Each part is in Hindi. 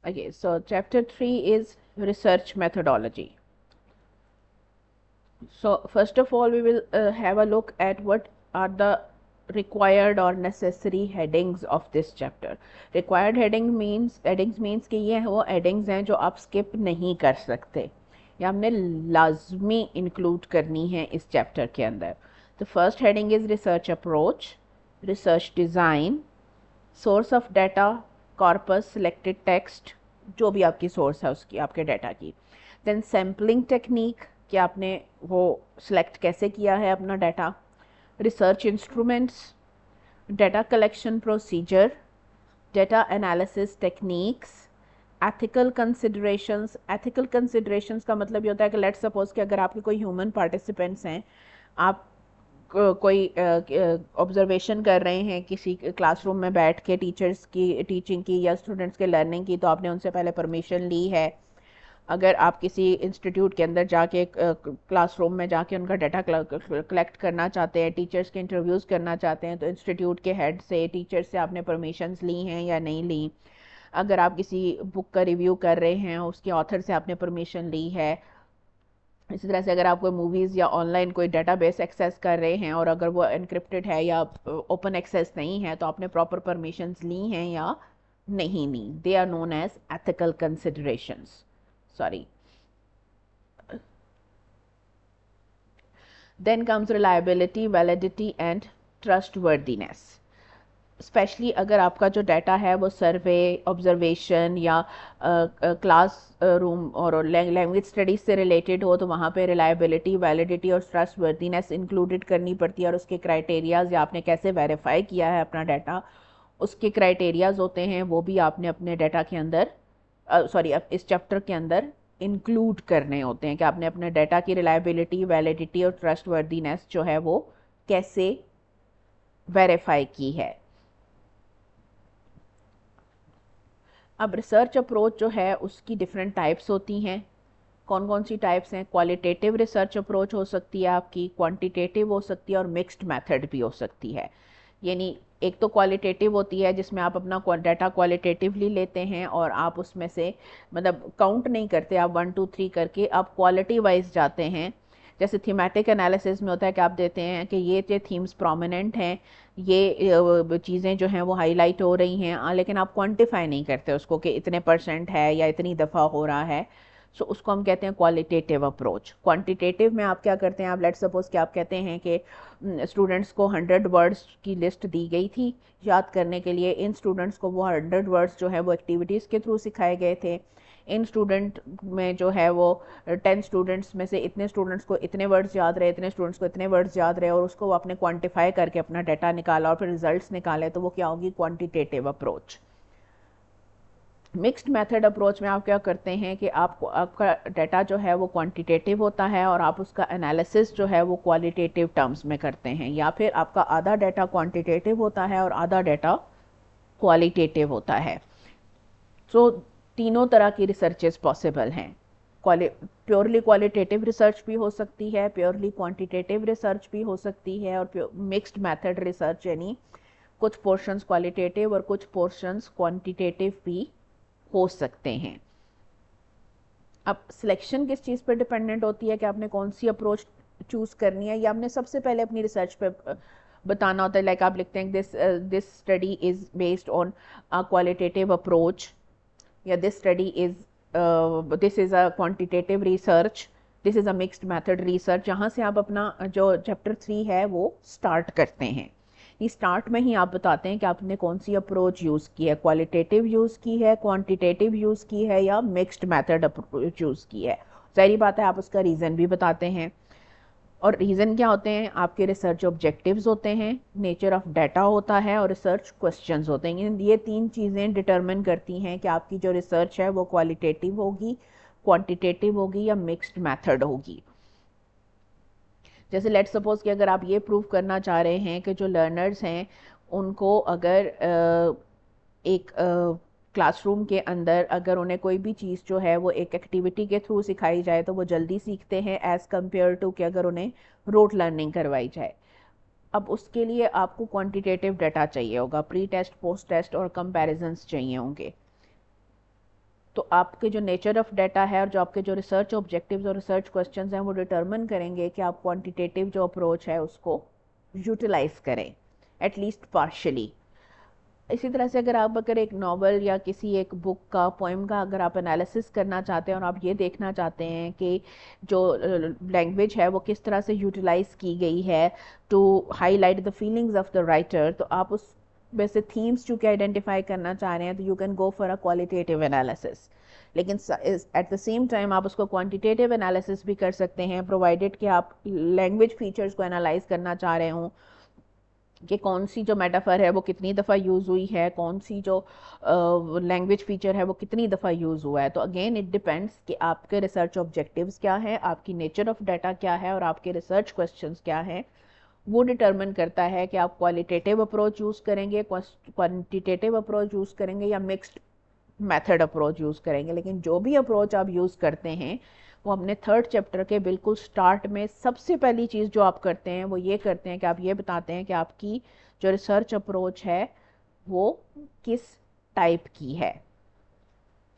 Okay, so chapter 3 is research methodology. So first of all, we will have a look at what are the required or necessary headings of this chapter. Required headings means कि ये वो headings हैं जो आप skip नहीं कर सकते या हमने लाजमी include करनी है इस chapter के अंदर. The first heading is research approach, research design, source of data, corpus, selected text, जो भी आपकी सोर्स है उसकी आपके डाटा की. देन सैम्पलिंग टेक्निक कि आपने वो सिलेक्ट कैसे किया है अपना data. Research instruments, data collection procedure, data analysis techniques, ethical considerations. Ethical considerations का मतलब ये होता है कि लेट्स सपोज कि अगर आपके कोई ह्यूमन पार्टिसिपेंट्स हैं, आप कोई ऑब्जर्वेशन कर रहे हैं किसी क्लासरूम में बैठ के टीचर्स की टीचिंग की या स्टूडेंट्स के लर्निंग की, तो आपने उनसे पहले परमिशन ली है. अगर आप किसी इंस्टीट्यूट के अंदर जाके क्लासरूम में जाके उनका डाटा कलेक्ट करना चाहते हैं, टीचर्स के इंटरव्यूज़ करना चाहते हैं, तो इंस्टीट्यूट के हेड से टीचर्स से आपने परमिशंस ली हैं या नहीं ली. अगर आप किसी बुक का रिव्यू कर रहे हैं, उसके ऑथर से आपने परमिशन ली है. इसी तरह से अगर आप कोई मूवीज़ या ऑनलाइन कोई डेटाबेस एक्सेस कर रहे हैं और अगर वो एनक्रिप्टेड है या ओपन एक्सेस नहीं है, तो आपने प्रॉपर परमिशंस ली हैं या नहीं ली. They are known as ethical considerations. Sorry. Then comes reliability, validity and trustworthiness. Specially अगर आपका जो डाटा है वो सर्वे, ऑब्जर्वेशन या क्लास रूम और लैंग्वेज स्टडीज़ से रिलेटेड हो, तो वहाँ पे रिलायबिलिटी, वैलिडिटी और ट्रस्टवर्दीनेस इंक्लूडेड करनी पड़ती है. और उसके क्राइटेरियाज या आपने कैसे वेरीफाई किया है अपना डाटा, उसके क्राइटेरियाज होते हैं, वो भी आपने अपने डाटा के अंदर इस चैप्टर के अंदर इंक्लूड करने होते हैं कि आपने अपने डाटा की रिलायबिलिटी, वैलिडिटी और ट्रस्टवर्दीनेस जो है वो कैसे वेरीफाई की है. अब रिसर्च अप्रोच जो है उसकी डिफरेंट टाइप्स होती हैं. कौन कौन सी टाइप्स हैं? क्वालिटेटिव रिसर्च अप्रोच हो सकती है आपकी, क्वांटिटेटिव हो सकती है और मिक्स्ड मेथड भी हो सकती है. यानी एक तो क्वालिटेटिव होती है जिसमें आप अपना डाटा क्वालिटेटिवली लेते हैं और आप उसमें से मतलब काउंट नहीं करते, आप 1 2 3 करके आप क्वालिटी वाइज जाते हैं. जैसे थीमेटिक एनालिसिस में होता है कि आप देते हैं कि ये थीम्स प्रोमिनेंट हैं, ये चीज़ें जो हैं वो हाईलाइट हो रही हैं, लेकिन आप क्वांटिफाई नहीं करते उसको कि इतने % है या इतनी दफ़ा हो रहा है. सो उसको हम कहते हैं क्वालिटेटिव अप्रोच. क्वांटिटेटिव में आप क्या करते हैं, आप लेट्स सपोज कि आप कहते हैं कि स्टूडेंट्स को 100 वर्ड्स की लिस्ट दी गई थी याद करने के लिए. इन स्टूडेंट्स को वो 100 वर्ड्स जो है वो एक्टिविटीज़ के थ्रू सिखाए गए थे. इन स्टूडेंट में जो है वो 10 स्टूडेंट्स में से इतने स्टूडेंट्स को इतने वर्ड्स याद रहे, इतने स्टूडेंट्स को इतने वर्ड्स याद रहे, और उसको वो आपने क्वांटिफाई करके अपना डाटा निकाला और फिर रिजल्ट्स निकाले, तो वो क्या होगी? Quantitative approach. Mixed method approach में आप क्या करते हैं कि आपका डाटा जो है वो क्वांटिटेटिव होता है और आप उसका एनालिसिस जो है वो क्वालिटेटिव टर्म्स में करते हैं, या फिर आपका आधा डाटा क्वांटिटेटिव होता है और आधा डाटा क्वालिटेटिव होता है. तो तीनों तरह की रिसर्चेस पॉसिबल हैं. प्योरली क्वालिटेटिव रिसर्च भी हो सकती है, प्योरली क्वांटिटेटिव रिसर्च भी हो सकती है, और मिक्स्ड मेथड रिसर्च यानी कुछ पोर्शंस क्वालिटेटिव और कुछ पोर्शंस क्वांटिटेटिव भी हो सकते हैं. अब सिलेक्शन किस चीज़ पर डिपेंडेंट होती है कि आपने कौन सी अप्रोच चूज़ करनी है, या आपने सबसे पहले अपनी रिसर्च पे बताना होता है. लाइक आप लिखते हैं this study is based on a qualitative approach, या this study is this is a quantitative research, this is a mixed method research. यहाँ से आप अपना जो चैप्टर 3 है वो स्टार्ट करते हैं. इस स्टार्ट में ही आप बताते हैं कि आपने कौन सी अप्रोच यूज़ की है, क्वालिटेटिव यूज़ की है, क्वांटिटेटिव यूज़ की है, या मिक्स्ड मेथड अप्रोच यूज़ की है. सारी बात है, आप उसका रीज़न भी बताते हैं. और रीज़न क्या होते हैं? आपके रिसर्च ऑब्जेक्टिव्स होते हैं, नेचर ऑफ डाटा होता है और रिसर्च क्वेश्चंस होते हैं. ये 3 चीज़ें डिटरमिन करती हैं कि आपकी जो रिसर्च है वो क्वालिटेटिव होगी, क्वांटिटेटिव होगी या मिक्स्ड मेथड होगी. जैसे लेट्स सपोज कि अगर आप ये प्रूव करना चाह रहे हैं कि जो लर्नर्स हैं उनको अगर एक क्लासरूम के अंदर अगर उन्हें कोई भी चीज़ जो है वो एक एक्टिविटी के थ्रू सिखाई जाए तो वो जल्दी सीखते हैं एज़ कम्पेयर टू कि अगर उन्हें रोट लर्निंग करवाई जाए. अब उसके लिए आपको क्वांटिटेटिव डाटा चाहिए होगा, प्री टेस्ट, पोस्ट टेस्ट और कंपैरिजंस चाहिए होंगे. तो आपके जो नेचर ऑफ डाटा है और जो आपके जो रिसर्च ऑब्जेक्टिव्स और रिसर्च क्वेश्चंस हैं वो डिटरमिन करेंगे कि आप क्वांटिटेटिव जो अप्रोच है उसको यूटिलाइज करें एटलीस्ट पार्शली। इसी तरह से अगर एक नॉवल या किसी एक बुक का पोएम का अगर आप एनालिसिस करना चाहते हैं और आप ये देखना चाहते हैं कि जो लैंग्वेज है वो किस तरह से यूटिलाइज की गई है to highlight the feelings of the writer, तो आप उस वैसे थीम्स चूंकि आइडेंटिफाई करना चाह रहे हैं तो you can go for a qualitative analysis. लेकिन एट द सेम टाइम आप उसको क्वांटिटेटिव एनालिसिस भी कर सकते हैं प्रोवाइडेड कि आप लैंग्वेज फीचर्स को एनालाइज करना चाह रहे हों कि कौन सी जो मेटाफर है वो कितनी दफ़ा यूज़ हुई है, कौन सी जो लैंग्वेज फीचर है वो कितनी दफ़ा यूज़ हुआ है। तो अगेन इट डिपेंड्स कि आपके रिसर्च ऑब्जेक्टिव्स क्या है, आपकी नेचर ऑफ डाटा क्या है और आपके रिसर्च क्वेश्चंस क्या हैं। वो डिटरमिन करता है कि आप क्वालिटेटिव अप्रोच यूज़ करेंगे, क्वांटिटेटिव अप्रोच यूज़ करेंगे या मिक्स्ड मेथड अप्रोच यूज़ करेंगे। लेकिन जो भी अप्रोच आप यूज़ करते हैं वो अपने थर्ड चैप्टर के बिल्कुल स्टार्ट में सबसे पहली चीज़ जो आप करते हैं वो ये करते हैं कि आप ये बताते हैं कि आपकी जो रिसर्च अप्रोच है वो किस टाइप की है,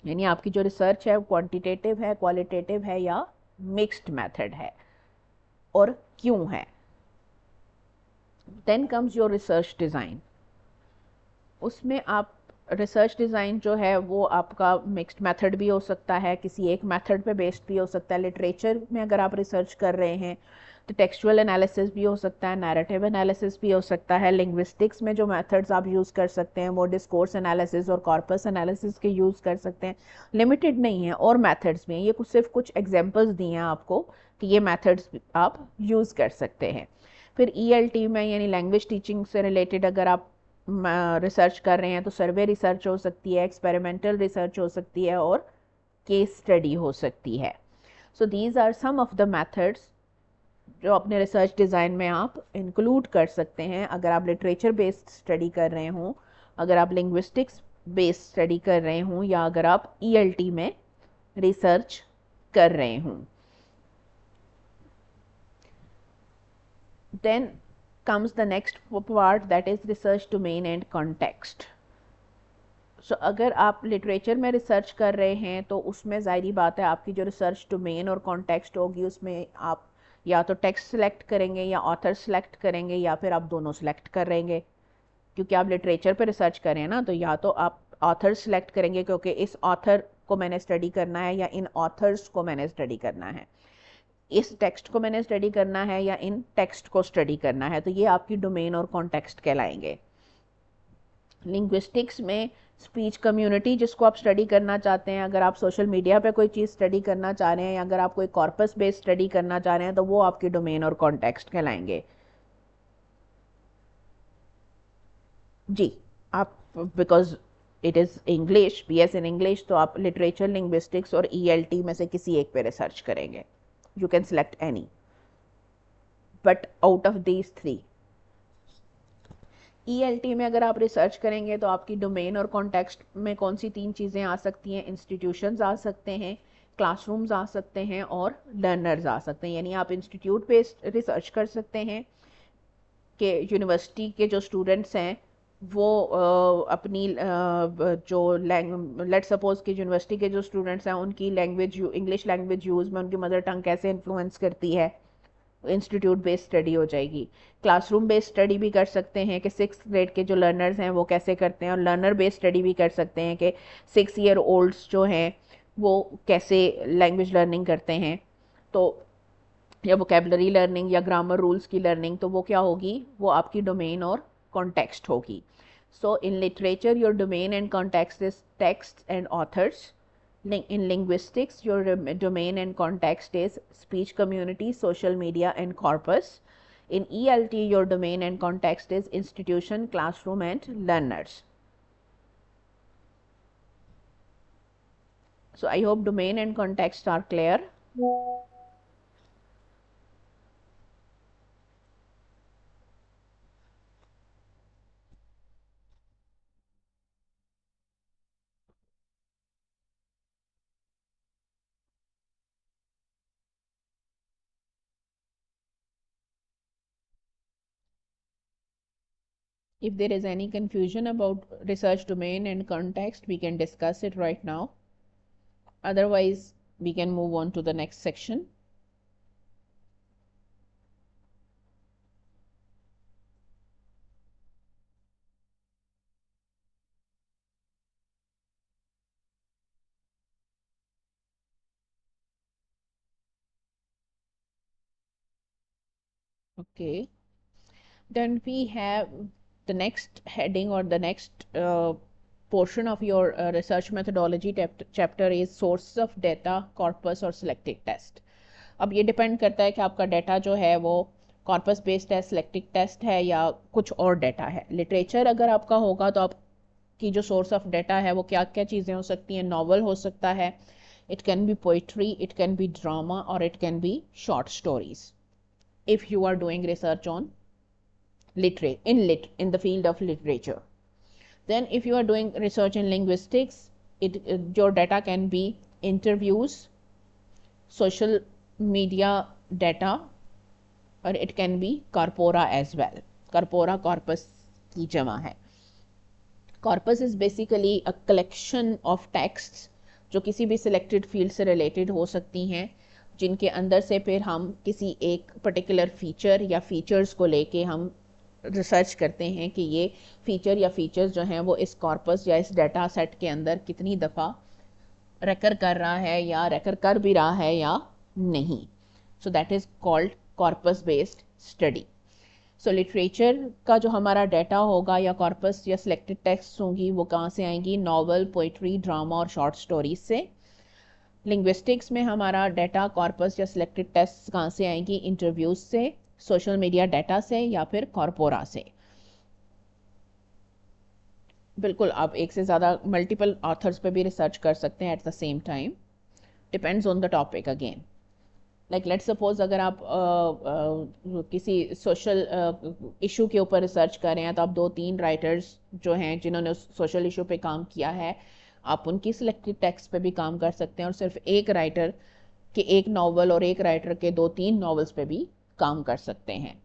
यानी आपकी जो रिसर्च है वो क्वांटिटेटिव है, क्वालिटेटिव है या मिक्स्ड मेथड है, और क्यों है। Then comes your research design. उसमें आप रिसर्च डिज़ाइन जो है वो आपका मिक्स्ड मेथड भी हो सकता है, किसी एक मेथड पे बेस्ड भी हो सकता है। लिटरेचर में अगर आप रिसर्च कर रहे हैं तो टेक्सचुअल एनालिसिस भी हो सकता है, नैरेटिव एनालिसिस भी हो सकता है। लिंग्विस्टिक्स में जो मेथड्स आप यूज़ कर सकते हैं वो डिस्कोर्स एनालिसिस और कॉर्पस एनालिसिस के यूज़ कर सकते हैं। लिमिटेड नहीं है, और मेथड्स भी हैं। ये सिर्फ कुछ एग्जांपल्स दिए हैं आपको कि ये मेथड्स आप यूज़ कर सकते हैं। फिर ईएलटी में यानी लैंग्वेज टीचिंग से रिलेटेड अगर आप रिसर्च कर रहे हैं तो सर्वे रिसर्च हो सकती है, एक्सपेरिमेंटल रिसर्च हो सकती है और केस स्टडी हो सकती है। So these are some of the methods जो अपने रिसर्च डिज़ाइन में आप इंक्लूड कर सकते हैं अगर आप लिटरेचर बेस्ड स्टडी कर रहे हों, अगर आप लिंग्विस्टिक्स बेस्ड स्टडी कर रहे हों या अगर आप ईएलटी में रिसर्च कर रहे हों। Then comes the next part, that is research domain and context. So अगर आप लिटरेचर में रिसर्च कर रहे हैं तो उसमें ज़ाहिरी बात है आपकी जो रिसर्च डोमेन और कॉन्टेक्स्ट होगी उसमें आप या तो टेक्स्ट सेलेक्ट करेंगे या ऑथर सेलेक्ट करेंगे या फिर आप दोनों सेलेक्ट करेंगे। क्योंकि आप लिटरेचर पे रिसर्च कर रहे हैं ना, तो या तो आप ऑथर सेलेक्ट करेंगे क्योंकि इस ऑथर को मैंने स्टडी करना है या इन ऑथर्स को मैंने स्टडी करना है, इस टेक्स्ट को मैंने स्टडी करना है या इन टेक्स्ट को स्टडी करना है। तो ये आपकी डोमेन और कॉन्टेक्स्ट कहलाएंगे। लिंग्विस्टिक्स में स्पीच कम्युनिटी जिसको आप स्टडी करना चाहते हैं, अगर आप सोशल मीडिया पे कोई चीज़ स्टडी करना चाह रहे हैं या अगर आप कोई कॉर्पस बेस्ड स्टडी करना चाह रहे हैं तो वो आपकी डोमेन और कॉन्टेक्स्ट कहलाएंगे। जी, आप because it is English, BS in English, तो आप लिटरेचर, लिंग्विस्टिक्स और ईएलटी में से किसी एक पे रिसर्च करेंगे। You can select any but out of these three. ELT में अगर आप रिसर्च करेंगे तो आपकी डोमेन और कॉन्टेक्स्ट में कौन सी तीन चीज़ें आ सकती हैं? इंस्टीट्यूशंस आ सकते हैं, क्लासरूम्स आ सकते हैं और लर्नर्स आ सकते हैं। यानी आप इंस्टीट्यूट बेस्ड रिसर्च कर सकते हैं कि यूनिवर्सिटी के जो स्टूडेंट्स हैं वो अपनी जो लेट सपोज कि यूनिवर्सिटी के जो स्टूडेंट्स हैं उनकी लैंग्वेज इंग्लिश लैंग्वेज यूज़ में उनकी मदर टंग कैसे इन्फ्लुएंस करती है, इंस्टीट्यूट बेस्ड स्टडी हो जाएगी। क्लासरूम बेस्ड स्टडी भी कर सकते हैं कि 6th ग्रेड के जो लर्नर्स हैं वो कैसे करते हैं, और लर्नर बेस्ड स्टडी भी कर सकते हैं कि 6 year olds जो हैं वो कैसे लैंग्वेज लर्निंग करते हैं। तो या वोकेबलरी लर्निंग या ग्रामर रूल्स की लर्निंग, तो वो क्या होगी, वो आपकी डोमेन और कॉन्टेक्स्ट होगी। So in literature your domain and context is text and authors. In linguistics, your domain and context is speech community, social media, and corpus. In ELT, your domain and context is institution, classroom, and learners. So I hope domain and context are clear. If there is any confusion about research domain and context, we can discuss it right now. Otherwise, we can move on to the next section. Okay, then we have the next heading or the next portion of your research methodology chapter is sources of data, corpus और selected test. अब ये डिपेंड करता है कि आपका डाटा जो है वो कॉर्पस बेस्ड है, सिलेक्टिव टेस्ट है या कुछ और डाटा है. लिटरेचर अगर आपका होगा तो आपकी जो सोर्स ऑफ डाटा है वो क्या क्या चीज़ें हो सकती हैं. नॉवल हो सकता है, it can be poetry, it can be drama और it can be short stories if you are doing research on in the field of literature. Then if you are doing research in linguistics, your data can be interviews, social media data, और it can be corpora as well. Corpora corpus की जमा है. Corpus is basically a collection of texts जो किसी भी selected field से related हो सकती हैं, जिनके अंदर से फिर हम किसी एक पर्टिकुलर फीचर या फीचर्स को लेके हम रिसर्च करते हैं कि ये फीचर या फीचर्स जो हैं वो इस कॉर्पस या इस डाटा सेट के अंदर कितनी दफ़ा रेकर कर रहा है या रेकर कर भी रहा है या नहीं. So that is called corpus based study. So literature का जो हमारा डाटा होगा या कॉर्पस या सिलेक्टेड टेक्स्ट होंगी वो कहाँ से आएंगी. नॉवल, पोइट्री, ड्रामा और शॉर्ट स्टोरीज से. लिंग्विस्टिक्स में हमारा डाटा, कॉर्पस या सिलेक्टेड टेस्ट कहाँ से आएंगी. इंटरव्यूज से, सोशल मीडिया डाटा से या फिर कॉर्पोरा से. बिल्कुल आप एक से ज़्यादा मल्टीपल ऑथर्स पे भी रिसर्च कर सकते हैं at the same time. Depends on the topic again. Like let's suppose अगर आप किसी सोशल इशू के ऊपर रिसर्च कर रहे हैं तो आप 2-3 राइटर्स जो हैं जिन्होंने उस सोशल इशू पे काम किया है आप उनकी सिलेक्टेड टेक्स्ट पे भी काम कर सकते हैं और सिर्फ एक राइटर के एक नॉवल और एक राइटर के 2-3 नॉवेल्स पे भी काम कर सकते हैं.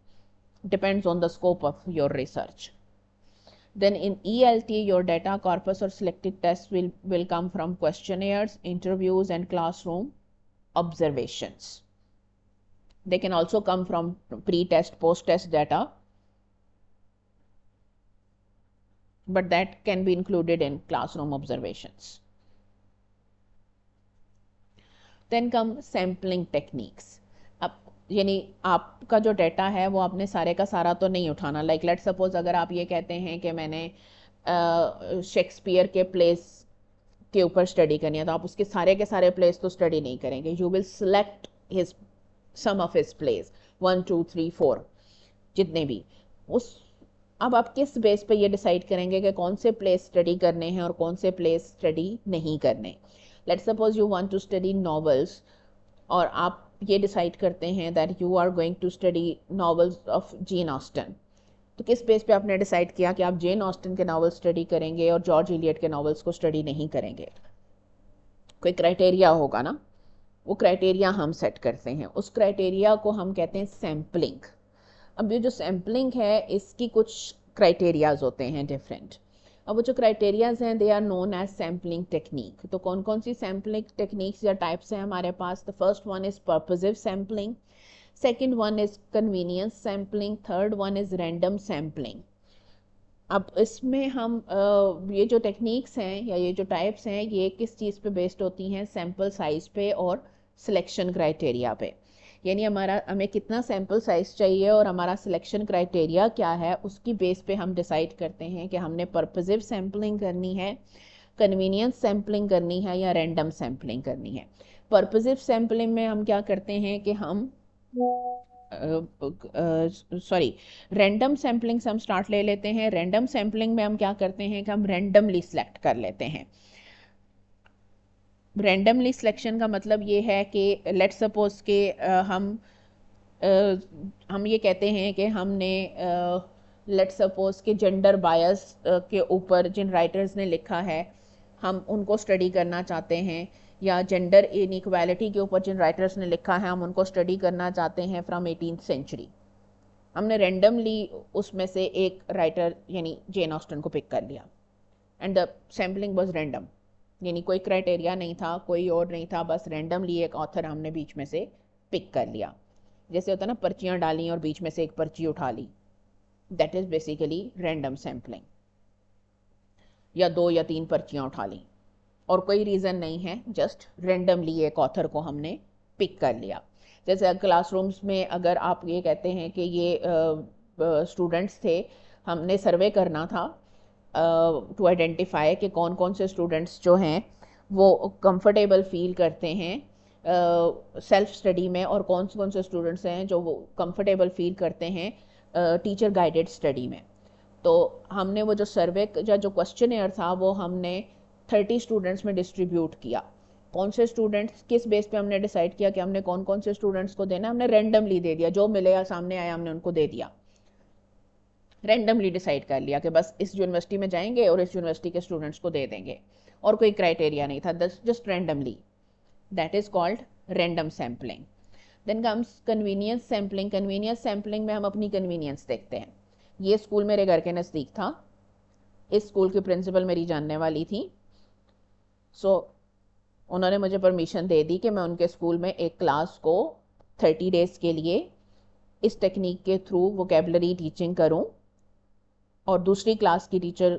Depends on the scope of your research. Then in ELT, your data corpus or selected tests will come from questionnaires, interviews, and classroom observations. They can also come from pre-test, post-test data, but that can be included in classroom observations. Then come sampling techniques. अब यानी आपका जो डाटा है वो आपने सारे का सारा तो नहीं उठाना. लाइक लेट्स सपोज अगर आप ये कहते हैं कि मैंने शेक्सपियर के प्लेस के ऊपर स्टडी करनी है तो आप उसके सारे के सारे प्लेस तो स्टडी नहीं करेंगे. You will select his some of his place 1 2 3 4 जितने भी उस. अब आप किस बेस पे ये डिसाइड करेंगे कि कौन से प्लेस स्टडी करने हैं और कौन से प्लेस स्टडी नहीं करने. Let's suppose you want to study novels और आप ये डिसाइड करते हैं that you are going to study novels of Jane Austen. तो किस बेस पे आपने डिसाइड किया कि आप जेन ऑस्टन के नॉवेल स्टडी करेंगे और जॉर्ज इलियट के नॉवेल्स को स्टडी नहीं करेंगे. कोई क्राइटेरिया होगा ना. वो क्राइटेरिया हम सेट करते हैं. उस क्राइटेरिया को हम कहते हैं सैम्पलिंग. अब ये जो सैम्पलिंग है इसकी कुछ क्राइटेरियाज होते हैं डिफरेंट. अब वो जो क्राइटेरियाज हैं they are known as sampling technique. तो कौन कौन सी सैम्पलिंग टेक्निक्स या टाइप्स हैं हमारे पास. The first one is purposive sampling, second one is convenience sampling, third one is random sampling. अब इसमें हम ये जो टेक्निक्स हैं या ये जो टाइप्स हैं ये किस चीज़ पे बेस्ड होती हैं. सैम्पल साइज पे और सिलेक्शन क्राइटेरिया पे. यानी हमें कितना सैम्पल साइज चाहिए और हमारा सिलेक्शन क्राइटेरिया क्या है उसकी बेस पे हम डिसाइड करते हैं कि हमने पर्पसिव सैम्पलिंग करनी है, कन्वीनियंस सैम्पलिंग करनी है या रैंडम सैम्पलिंग करनी है. पर्पसिव सैम्पलिंग में हम क्या करते हैं कि हम रैंडम सैम्पलिंग से हम स्टार्ट ले लेते हैं. रैंडम सैम्पलिंग में हम क्या करते हैं कि हम रैंडमली सिलेक्ट कर लेते हैं. रैंडमली सिलेक्शन का मतलब ये है कि लेट्स सपोज के हम ये कहते हैं कि हमने लेट्स सपोज के जेंडर बायस के ऊपर जिन राइटर्स ने लिखा है हम उनको स्टडी करना चाहते हैं, या जेंडर इनइक्वालिटी के ऊपर जिन राइटर्स ने लिखा है हम उनको स्टडी करना चाहते हैं फ्रॉम 18th सेंचुरी. हमने रैंडमली उसमें से एक राइटर यानी जेन ऑस्टन को पिक कर लिया and the sampling was random. यानी कोई क्राइटेरिया नहीं था, कोई और नहीं था, बस रैंडमली एक ऑथर हमने बीच में से पिक कर लिया। जैसे होता है ना, पर्चियां डाली और बीच में से एक पर्ची उठा ली, that is basically random sampling. या 2 या 3 पर्चियां उठा ली और कोई रीज़न नहीं है, जस्ट रेंडमली एक ऑथर को हमने पिक कर लिया। जैसे क्लासरूम्स में अगर आप ये कहते हैं कि ये स्टूडेंट्स थे, हमने सर्वे करना था टू आइडेंटिफाई कि कौन कौन से स्टूडेंट्स जो हैं वो कंफर्टेबल फील करते हैं सेल्फ स्टडी में, और कौन से स्टूडेंट्स हैं जो वो कंफर्टेबल फील करते हैं टीचर गाइडेड स्टडी में। तो हमने वो जो सर्वे या जो क्वेश्चनेयर था वो हमने 30 स्टूडेंट्स में डिस्ट्रीब्यूट किया। कौन से स्टूडेंट्स, किस बेस पे हमने डिसाइड किया कि हमने कौन कौन से स्टूडेंट्स को देना, हमने रैंडमली दे दिया, जो मिले या सामने आया हमने उनको दे दिया। रैंडमली डिसाइड कर लिया कि बस इस यूनिवर्सिटी में जाएंगे और इस यूनिवर्सिटी के स्टूडेंट्स को दे देंगे, और कोई क्राइटेरिया नहीं था, just randomly. That is called random sampling. Then comes convenience sampling. Convenience sampling में हम अपनी कन्वीनियंस देखते हैं। ये स्कूल मेरे घर के नज़दीक था, इस स्कूल की प्रिंसिपल मेरी जानने वाली थी, सो उन्होंने मुझे परमिशन दे दी कि मैं उनके स्कूल में एक क्लास को 30 डेज़ के लिए इस टेक्निक के थ्रू वोकेबलरी टीचिंग करूं, और दूसरी क्लास की टीचर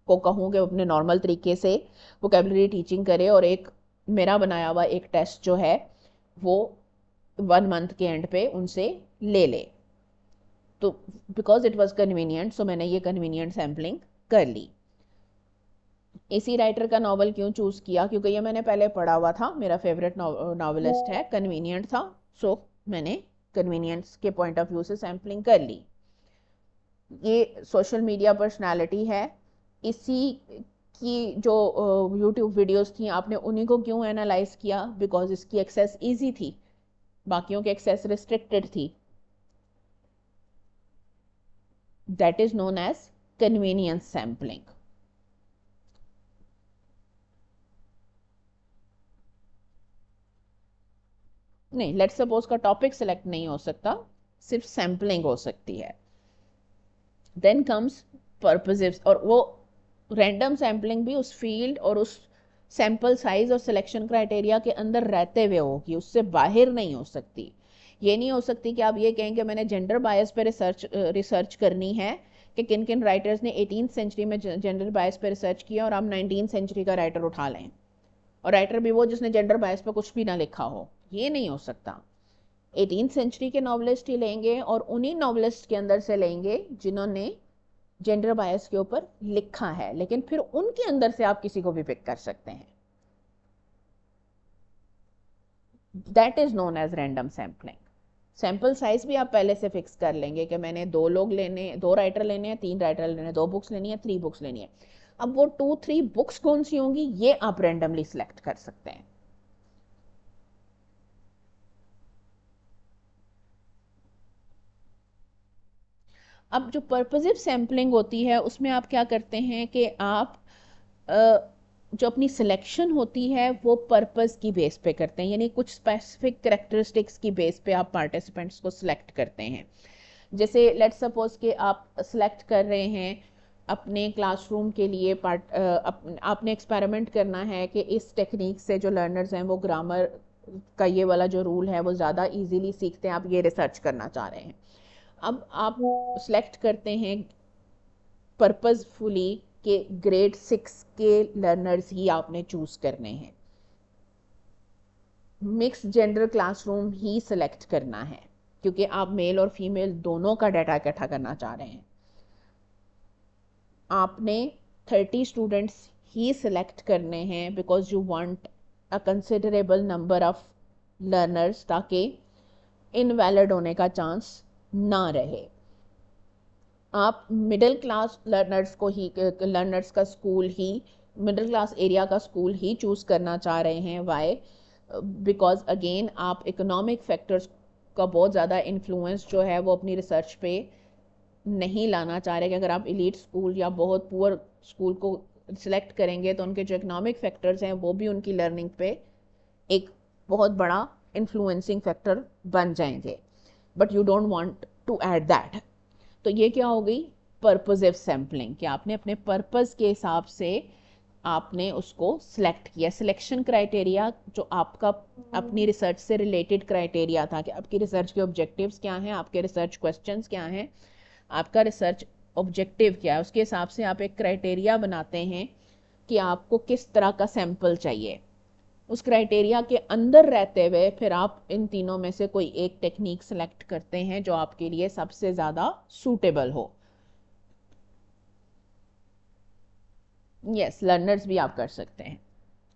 को कहूँ कि अपने नॉर्मल तरीके से वोकेबलरी टीचिंग करे, और एक मेरा बनाया हुआ एक टेस्ट जो है वो 1 मंथ के एंड पे उनसे ले ले। तो बिकॉज इट वॉज कन्वीनियंट, सो मैंने ये कन्वीनियंट सैम्पलिंग कर ली। इसी राइटर का नावल क्यों चूज़ किया, क्योंकि ये मैंने पहले पढ़ा हुआ था, मेरा फेवरेट नावलिस्ट है, कन्वीनियंट था, सो मैंने कन्वीनियंस के पॉइंट ऑफ व्यू से सैम्पलिंग कर ली। ये सोशल मीडिया पर्सनालिटी है, इसी की जो यूट्यूब वीडियोस थी आपने उन्हीं को क्यों एनालाइज किया, बिकॉज इसकी एक्सेस ईजी थी, बाकियों की एक्सेस रिस्ट्रिक्टेड थी। That is known as convenience sampling. नहीं, लेट्स सपोज का टॉपिक सेलेक्ट नहीं हो सकता, सिर्फ सैम्पलिंग हो सकती है। देन कम्स पर्पसेस, और वो रैंडम सैम्पलिंग भी उस फील्ड और उस सैंपल साइज और सिलेक्शन क्राइटेरिया के अंदर रहते हुए होगी, उससे बाहर नहीं हो सकती। ये नहीं हो सकती कि आप ये कहें कि मैंने जेंडर बायस पे रिसर्च करनी है कि किन किन राइटर्स ने 18th सेंचुरी में जेंडर बायस पे रिसर्च किया और आप 19th सेंचुरी का राइटर उठा लें, और राइटर भी वो जिसने जेंडर बायस पे कुछ भी ना लिखा हो। ये नहीं हो सकता। 18th सेंचुरी के नॉवलिस्ट ही लेंगे, और उन्हीं नॉवलिस्ट के अंदर से लेंगे जिन्होंने जेंडर बायस के ऊपर लिखा है, लेकिन फिर उनके अंदर से आप किसी को भी पिक कर सकते हैं। That is known as random sampling. Sample size भी आप पहले से फिक्स कर लेंगे कि मैंने 2 लोग लेने, 2 राइटर लेने हैं, 3 राइटर लेने हैं, 2 बुक्स लेनी है, 3 बुक्स लेनी है। अब वो 2-3 बुक्स कौन सी होंगी ये आप रैंडमली सिलेक्ट कर सकते हैं। अब जो पर्पसिव सैम्पलिंग होती है उसमें आप क्या करते हैं कि आप जो अपनी सिलेक्शन होती है वो पर्पस की बेस पे करते हैं, यानी कुछ स्पेसिफिक करेक्टरिस्टिक्स की बेस पे आप पार्टिसिपेंट्स को सिलेक्ट करते हैं। जैसे लेट्स सपोज कि आप सिलेक्ट कर रहे हैं अपने क्लासरूम के लिए आपने एक्सपेरिमेंट करना है कि इस टेक्निक से जो लर्नर्स हैं वो ग्रामर का ये वाला जो रूल है वो ज़्यादा इजीली सीखते हैं, आप ये रिसर्च करना चाह रहे हैं। अब आप सेलेक्ट करते हैं पर्पसफुली कि ग्रेड 6 के लर्नर्स ही आपने चूज करने हैं, मिक्स जेंडर क्लासरूम ही सिलेक्ट करना है, क्योंकि आप मेल और फीमेल दोनों का डाटा इकट्ठा करना चाह रहे हैं। आपने 30 स्टूडेंट्स ही सिलेक्ट करने हैं because you want a considerable number of learners, ताकि इनवैलिड होने का चांस ना रहे। आप मिडिल क्लास लर्नर्स का स्कूल ही, मिडिल क्लास एरिया का स्कूल ही चूज़ करना चाह रहे हैं। वाई? बिकॉज अगेन आप इकोनॉमिक फैक्टर्स का बहुत ज़्यादा इन्फ्लुएंस जो है वो अपनी रिसर्च पे नहीं लाना चाह रहे कि अगर आप एलीट स्कूल या बहुत पुअर स्कूल को सिलेक्ट करेंगे तो उनके जो इकोनॉमिक फैक्टर्स हैं वो भी उनकी लर्निंग पे एक बहुत बड़ा इन्फ्लुएंसिंग फैक्टर बन जाएंगे, but you don't want to add that. तो ये क्या हो गई पर्पसिव सैम्पलिंग, कि आपने अपने पर्पस के हिसाब से आपने उसको सिलेक्ट किया। सिलेक्शन क्राइटेरिया जो आपका अपनी रिसर्च से रिलेटेड क्राइटेरिया था कि आपकी रिसर्च के ऑब्जेक्टिव्स क्या हैं, आपके रिसर्च क्वेश्चंस क्या हैं, आपका रिसर्च ऑब्जेक्टिव क्या है, उसके हिसाब से आप एक क्राइटेरिया बनाते हैं कि आपको किस तरह का सैंपल चाहिए। उस क्राइटेरिया के अंदर रहते हुए फिर आप इन तीनों में से कोई एक टेक्निक सेलेक्ट करते हैं जो आपके लिए सबसे ज़्यादा सूटेबल हो। यस, लर्नर्स भी आप कर सकते हैं,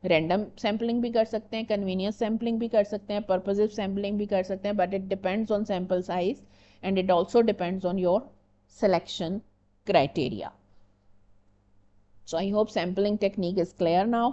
रैंडम सैम्पलिंग भी कर सकते हैं, कन्वीनियंस सैम्पलिंग भी कर सकते हैं, पर्पसिव सैम्पलिंग भी कर सकते हैं, but it depends on sample size and it also depends on your selection criteria. So I hope sampling technique is clear now.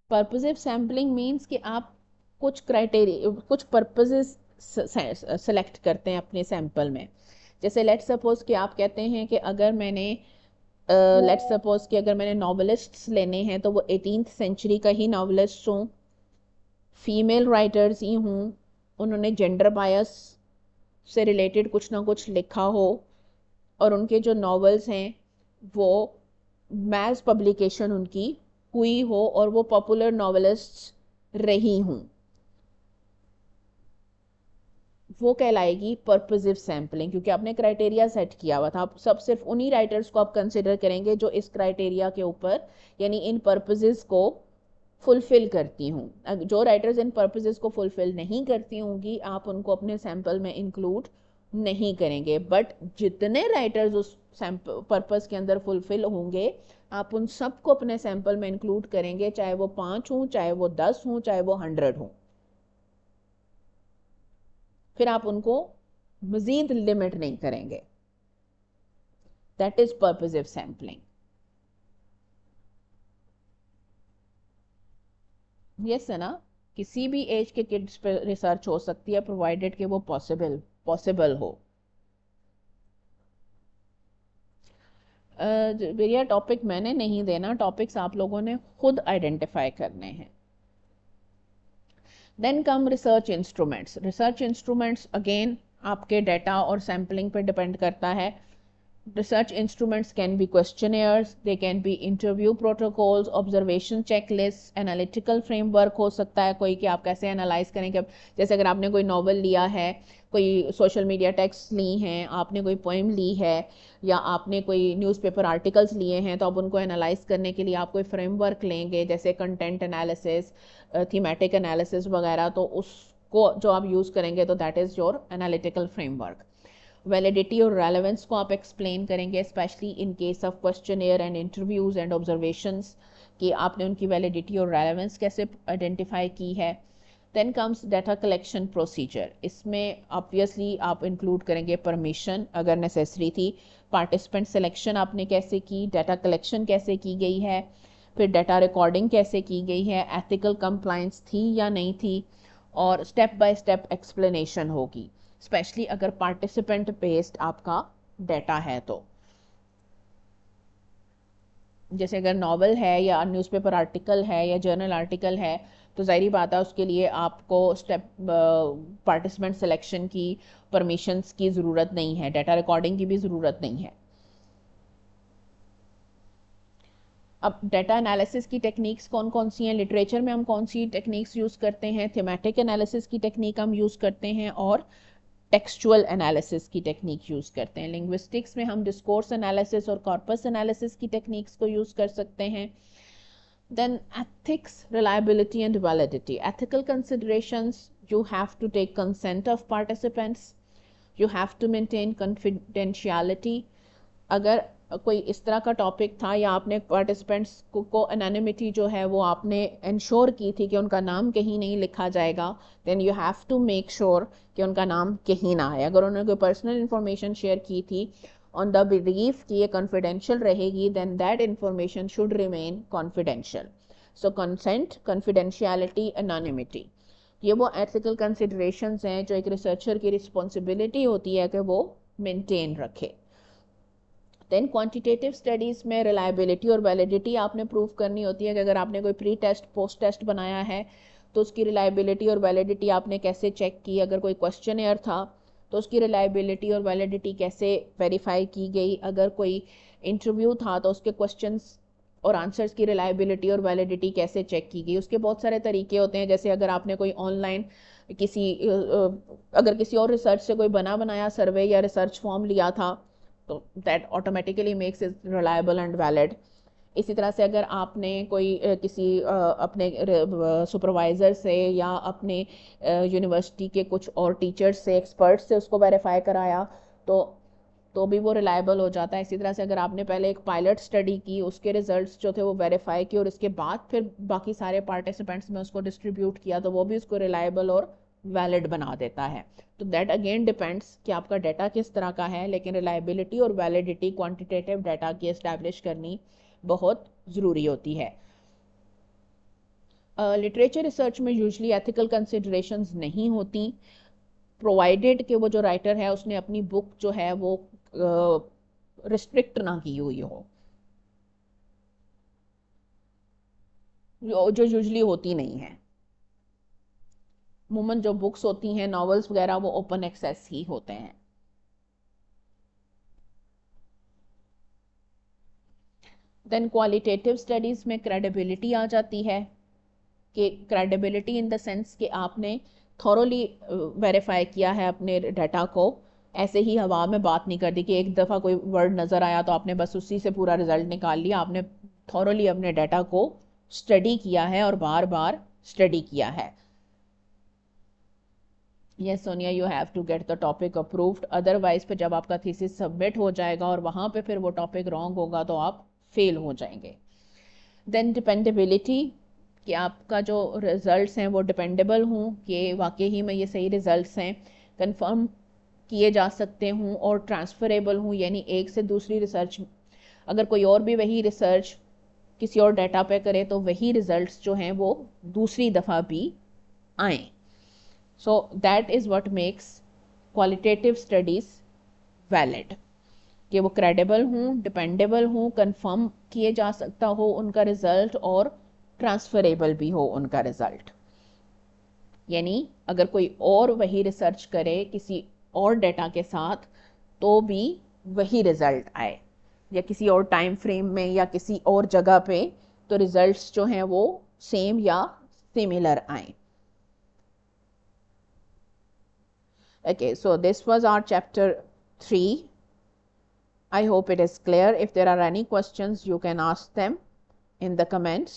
Purposive sampling means कि आप कुछ क्राइटेरिया, कुछ पर्पसेस सेलेक्ट करते हैं अपने सैंपल में। जैसे लेट्स सपोज कि आप कहते हैं कि अगर मैंने लेट्स सपोज कि अगर मैंने नॉवलिस्ट्स लेने हैं तो वो 18th सेंचुरी का ही नॉवलिस्ट हों, फीमेल राइटर्स ही हों, उन्होंने जेंडर बायस से रिलेटेड कुछ ना कुछ लिखा हो और उनके जो नॉवेल्स हैं वो मैस पब्लिकेशन उनकी हुई हो और वो पॉपुलर नॉवेलिस्ट्स रही हूँ, वो कहलाएगी पर्पसिव सैम्पलिंग, क्योंकि आपने क्राइटेरिया सेट किया हुआ था। आप सब सिर्फ उन्हीं राइटर्स को आप कंसिडर करेंगे जो इस क्राइटेरिया के ऊपर यानी इन पर्पसेस को फुलफिल करती हूँ। जो राइटर्स इन पर्पसेस को फुलफिल नहीं करती होंगी आप उनको अपने सैंपल में इंक्लूड नहीं करेंगे, बट जितने राइटर्स उस सैंपल पर्पस के अंदर फुलफिल होंगे आप उन सबको अपने सैंपल में इंक्लूड करेंगे, चाहे वो 5 हों, चाहे वो 10 हों, चाहे वो 100 हों। फिर आप उनको मजीद लिमिट नहीं करेंगे। That is purposive sampling. Yes है ना, किसी भी एज के किड्स पे रिसर्च हो सकती है प्रोवाइडेड कि वो पॉसिबल हो। भैया टॉपिक मैंने नहीं देना, टॉपिक्स आप लोगों ने खुद आइडेंटिफाई करने हैं। Then come research instruments. Research instruments again आपके डेटा और सैम्पलिंग पे डिपेंड करता है। Research instruments can be questionnaires, they can be interview protocols, observation checklists, analytical framework हो सकता है कोई कि आप कैसे एनालाइज करेंगे। जैसे अगर आपने कोई नॉवल लिया है, कोई सोशल मीडिया टेक्स्ट ली हैं, आपने कोई पोएम ली है या आपने कोई न्यूज़पेपर आर्टिकल्स लिए हैं, तो आप उनको एनालाइज करने के लिए आप कोई फ्रेमवर्क लेंगे जैसे कंटेंट एनालिसिस, थीमेटिक एनालिसिस वगैरह, तो उसको जो आप यूज़ करेंगे तो that is your analytical framework. Validity और रेलेवेंस को आप एक्सप्लेन करेंगे, specially in case of questionnaire and interviews and observations, कि आपने उनकी वैलिडिटी और रेलेवेंस कैसे आइडेंटिफाई की है। Then comes data collection procedure. इसमें ऑब्वियसली आप इंक्लूड करेंगे परमिशन अगर नेसेसरी थी, पार्टिसिपेंट सिलेक्शन आपने कैसे की, डाटा कलेक्शन कैसे की गई है, फिर डाटा रिकॉर्डिंग कैसे की गई है, एथिकल कंप्लायंस थी या नहीं थी, और स्टेप बाय स्टेप एक्सप्लेनेशन होगी, स्पेशली अगर पार्टिसिपेंट बेस्ड आपका डाटा है तो। जैसे अगर नॉवल है या न्यूज़पेपर आर्टिकल है या जर्नल आर्टिकल है तो ज़ाहिर बात है उसके लिए आपको स्टेप पार्टिसिपेंट सिलेक्शन की, परमिशंस की ज़रूरत नहीं है, डाटा रिकॉर्डिंग की भी ज़रूरत नहीं है। अब डाटा एनालिसिस की टेक्निक्स कौन कौन सी हैं, लिटरेचर में हम कौन सी टेक्निक्स यूज़ करते हैं, थीमेटिक एनालिसिस की टेक्निक हम यूज़ करते हैं और टेक्सचुअल एनालिसिस की टेक्निक यूज़ करते हैं। लिंग्विस्टिक्स में हम डिस्कोर्स एनालिसिस और कॉर्पस एनालिसिस की टेक्निक्स को यूज़ कर सकते हैं। Then ethics, reliability and validity. Ethical considerations, you have to take consent of participants, you have to maintain confidentiality. अगर कोई इस तरह का टॉपिक था या आपने पार्टिसिपेंट्स को एनोनिमिटी जो है वो आपने इंश्योर की थी कि उनका नाम कहीं नहीं लिखा जाएगा, then you have to make sure कि उनका नाम कहीं ना आए। अगर उन्होंने कोई पर्सनल इंफॉर्मेशन शेयर की थी ऑन द बिलीफ कि ये कॉन्फिडेंशियल रहेगी, then that information should remain confidential. So consent, confidentiality, anonymity, ये वो एथिकल कंसिडरेशंस हैं जो एक रिसर्चर की रिस्पॉन्सिबिलिटी होती है कि वो मेंटेन रखे। देन क्वांटिटेटिव स्टडीज़ में रिलायबिलिटी और वैलिडिटी आपने प्रूव करनी होती है कि अगर आपने कोई प्री टेस्ट पोस्ट टेस्ट बनाया है तो उसकी रिलायबिलिटी और वैलिडिटी आपने कैसे चेक की, अगर कोई क्वेश्चन एयर था तो उसकी रिलायबिलिटी और वैलिडिटी कैसे वेरीफाई की गई, अगर कोई इंटरव्यू था तो उसके क्वेश्चंस और आंसर्स की रिलायबिलिटी और वैलिडिटी कैसे चेक की गई। उसके बहुत सारे तरीके होते हैं, जैसे अगर आपने कोई ऑनलाइन अगर किसी और रिसर्च से कोई बना बनाया सर्वे या रिसर्च फॉर्म लिया था तो that automatically makes it reliable and valid. इसी तरह से अगर आपने कोई किसी अपने सुपरवाइज़र से या अपने यूनिवर्सिटी के कुछ और टीचर्स से, एक्सपर्ट्स से उसको वेरीफाई कराया तो भी वो रिलायबल हो जाता है। इसी तरह से अगर आपने पहले एक पायलट स्टडी की, उसके रिजल्ट्स जो थे वो वेरीफाई किए और इसके बाद फिर बाकी सारे पार्टिसिपेंट्स में उसको डिस्ट्रीब्यूट किया तो वो भी उसको रिलायबल और वैलिड बना देता है। तो दैट अगेन डिपेंड्स कि आपका डाटा किस तरह का है, लेकिन रिलायबिलिटी और वैलिडिटी क्वांटिटेटिव डाटा की एस्टैब्लिश करनी बहुत ज़रूरी होती है। लिटरेचर रिसर्च में यूजली एथिकल कंसिडरेशंस नहीं होती, प्रोवाइडेड कि वो जो राइटर है उसने अपनी बुक जो है वो रिस्ट्रिक्ट ना की हुई हो, जो यूजली होती नहीं है। अमूमन जो बुक्स होती हैं, नॉवेल्स वगैरह, वो ओपन एक्सेस ही होते हैं। देन क्वालिटेटिव स्टडीज़ में क्रेडिबिलिटी आ जाती है, कि क्रेडिबिलिटी इन द सेंस कि आपने थॉरोली वेरीफाई किया है अपने डाटा को, ऐसे ही हवा में बात नहीं कर दी कि एक दफ़ा कोई वर्ड नज़र आया तो आपने बस उसी से पूरा रिजल्ट निकाल लिया। आपने थॉरोली अपने डाटा को स्टडी किया है और बार बार स्टडी किया है। Yes Sonia, you have to get the topic approved, otherwise फिर जब आपका थीसिस सबमिट हो जाएगा और वहाँ पे फिर वो टॉपिक रॉन्ग होगा तो आप फेल हो जाएंगे। देन डिपेंडेबिलिटी, कि आपका जो रिज़ल्ट्स हैं वो डिपेंडेबल हों, कि वाकई ही में ये सही रिज़ल्ट्स हैं, कंफर्म किए जा सकते हों और ट्रांसफरेबल हों, यानी एक से दूसरी रिसर्च, अगर कोई और भी वही रिसर्च किसी और डाटा पे करे तो वही रिज़ल्ट्स जो हैं वो दूसरी दफ़ा भी आएँ। So that is what makes qualitative studies valid, कि वो क्रेडिबल हों, डिपेंडेबल हों, कंफर्म किए जा सकता हो उनका रिज़ल्ट और ट्रांसफरेबल भी हो उनका रिज़ल्ट। यानी अगर कोई और वही रिसर्च करे किसी और डेटा के साथ तो भी वही रिज़ल्ट आए, या किसी और टाइम फ्रेम में या किसी और जगह पे, तो रिज़ल्ट्स जो हैं वो सेम या सिमिलर आए। Okay, so this was our chapter 3. I hope it is clear. If there are any questions, you can ask them in the comments.